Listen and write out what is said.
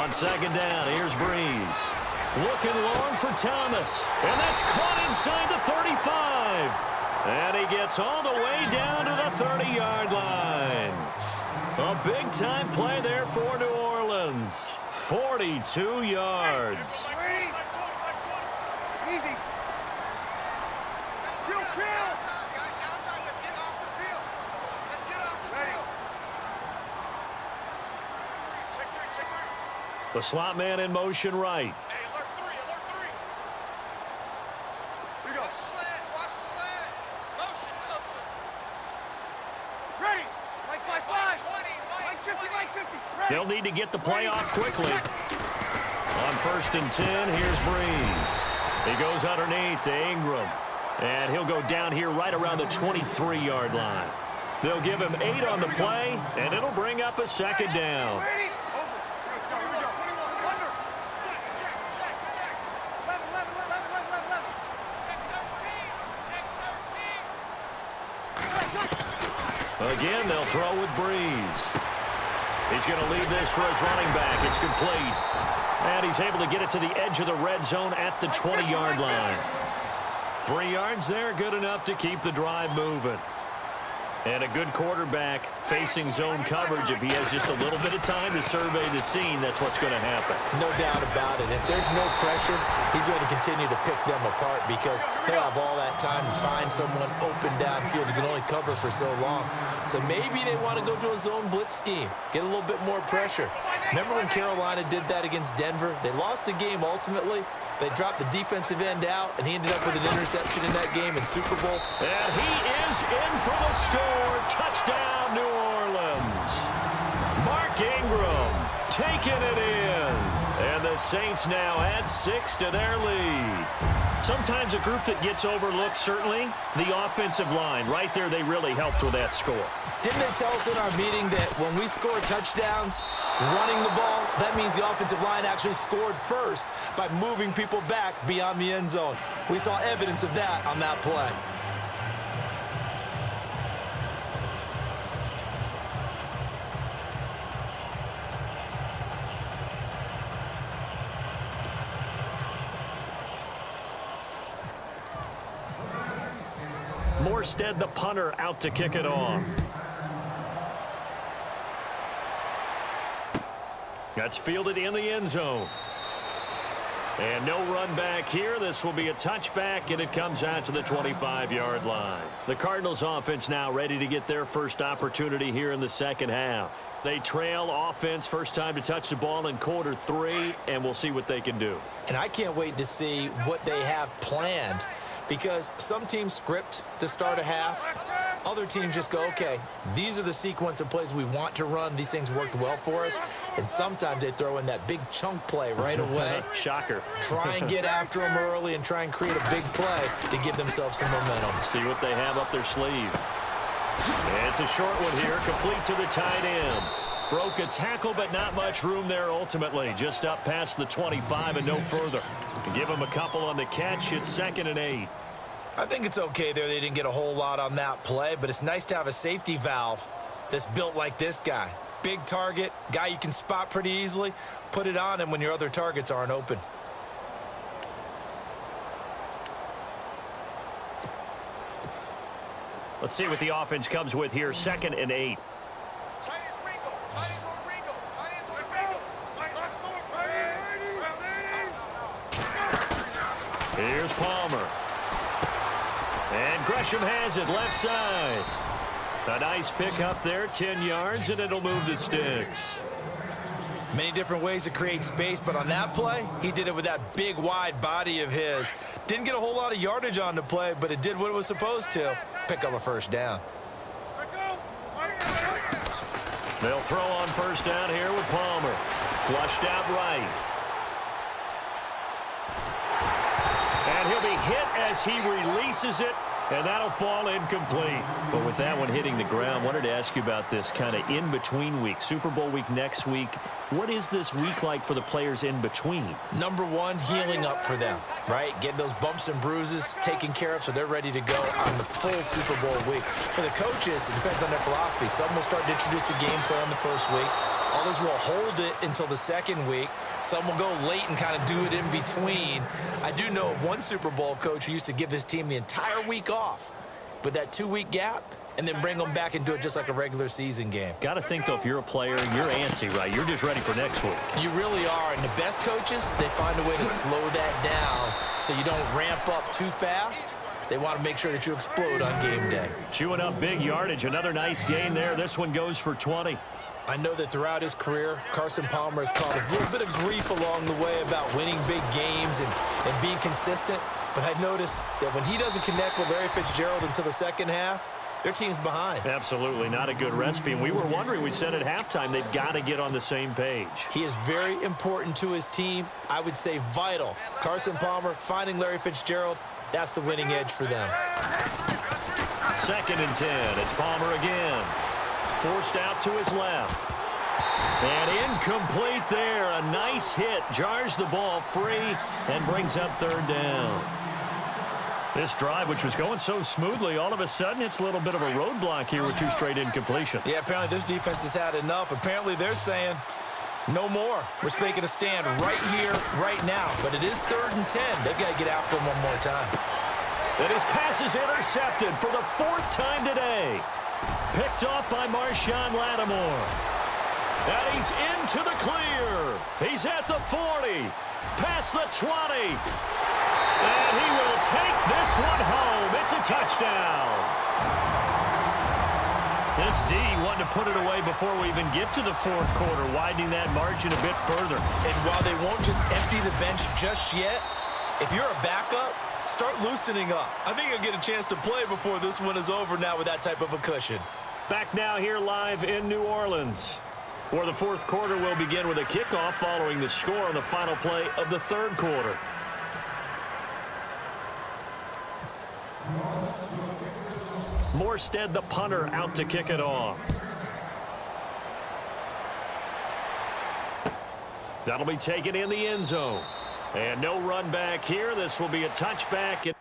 On second down, here's Breeze. Looking long for Thomas. And that's caught inside the 35. And he gets all the way down to the 30-yard line. A big-time play there for New Orleans. 42 yards. Easy. The slot man in motion right. Hey, alert three. Here we go. Watch the slant. Motion. Ready. Like 5. Like 50. Ready. They'll need to get the play off quickly. On 1st and 10, here's Breeze. He goes underneath to Ingram. And he'll go down here right around the 23-yard line. They'll give him 8 on the play, and it'll bring up a second down. Again, they'll throw with Breeze. He's going to leave this for his running back. It's complete. And he's able to get it to the edge of the red zone at the 20-yard line. 3 yards there, good enough to keep the drive moving. And a good quarterback facing zone coverage. If he has just a little bit of time to survey the scene, that's what's going to happen. No doubt about it. If there's no pressure, he's going to continue to pick them apart because he'll have all that time to find someone open downfield. He can only cover for so long. So maybe they want to go to a zone blitz scheme, get a little bit more pressure. Remember when Carolina did that against Denver? They lost the game ultimately. They dropped the defensive end out, and he ended up with an interception in that game in Super Bowl. And he is in for the score. Touchdown, New Orleans. Mark Ingram taking it in. And the Saints now add 6 to their lead. Sometimes a group that gets overlooked, certainly, the offensive line. Right there, they really helped with that score. Didn't they tell us in our meeting that when we score touchdowns running the ball, that means the offensive line actually scored first by moving people back beyond the end zone? We saw evidence of that on that play. Morstead, the punter, out to kick it off. That's fielded in the end zone. And no run back here. This will be a touchback, and it comes out to the 25-yard line. The Cardinals offense now ready to get their first opportunity here in the second half. They trail offense, first time to touch the ball in quarter 3, and we'll see what they can do. And I can't wait to see what they have planned, because some teams script to start a half. Other teams just go, okay, these are the sequence of plays we want to run. These things worked well for us. And sometimes they throw in that big chunk play right away. Shocker. Try and get after them early and try and create a big play to give themselves some momentum. See what they have up their sleeve. And it's a short one here, complete to the tight end. Broke a tackle, but not much room there ultimately. Just up past the 25 and no further. Give him a couple on the catch. It's 2nd and 8. I think it's okay there. They didn't get a whole lot on that play, but it's nice to have a safety valve that's built like this guy. Big target, guy you can spot pretty easily. Put it on him when your other targets aren't open. Let's see what the offense comes with here. 2nd and 8. Here's Palmer. And Gresham has it left side. A nice pick up there, 10 yards, and it'll move the sticks. Many different ways to create space, but on that play, he did it with that big, wide body of his. Didn't get a whole lot of yardage on the play, but it did what it was supposed to. Pick up a first down. They'll throw on first down here with Palmer. Flushed out right. And he'll be hit as he releases it, and that'll fall incomplete. But with that one hitting the ground, wanted to ask you about this kind of in-between week. Super Bowl week next week. What is this week like for the players in between? Number one, healing up for them. right? Getting those bumps and bruises taken care of so they're ready to go on the full Super Bowl week. For the coaches, it depends on their philosophy. Some will start to introduce the game plan the first week. Others will hold it until the second week. Some will go late and kind of do it in between. I do know one Super Bowl coach who used to give his team the entire week off with that 2-week gap, and then bring them back and do it just like a regular season game. Got to think, though, if you're a player, you're antsy, right? You're just ready for next week. You really are, and the best coaches, they find a way to slow that down so you don't ramp up too fast. They want to make sure that you explode on game day. Chewing up big yardage. Another nice gain there. This one goes for 20. I know that throughout his career, Carson Palmer has caught a little bit of grief along the way about winning big games and being consistent. But I noticed that when he doesn't connect with Larry Fitzgerald until the second half, their team's behind. Absolutely not a good recipe. And we were wondering, we said at halftime, they've got to get on the same page. He is very important to his team. I would say vital. Carson Palmer finding Larry Fitzgerald, that's the winning edge for them. 2nd and 10. It's Palmer again. Forced out to his left. And incomplete there. A nice hit. Jars the ball free and brings up 3rd down. This drive, which was going so smoothly, all of a sudden it's a little bit of a roadblock here with 2 straight incompletions. Yeah, apparently this defense has had enough. Apparently they're saying no more. We're making a stand right here, right now. But it is 3rd and 10. They've got to get after him one more time. And his pass is intercepted for the 4th time today. Picked off by Marshawn Lattimore. And he's into the clear. He's at the 40. Past the 20. And he will take this one home. It's a touchdown. This D wanting to put it away before we even get to the 4th quarter, widening that margin a bit further. And while they won't just empty the bench just yet, if you're a backup, start loosening up. I think you'll get a chance to play before this one is over now with that type of a cushion. Back now here live in New Orleans, where the 4th quarter will begin with a kickoff following the score on the final play of the 3rd quarter. Morstead, the punter, out to kick it off. That'll be taken in the end zone. And no run back here. This will be a touchback.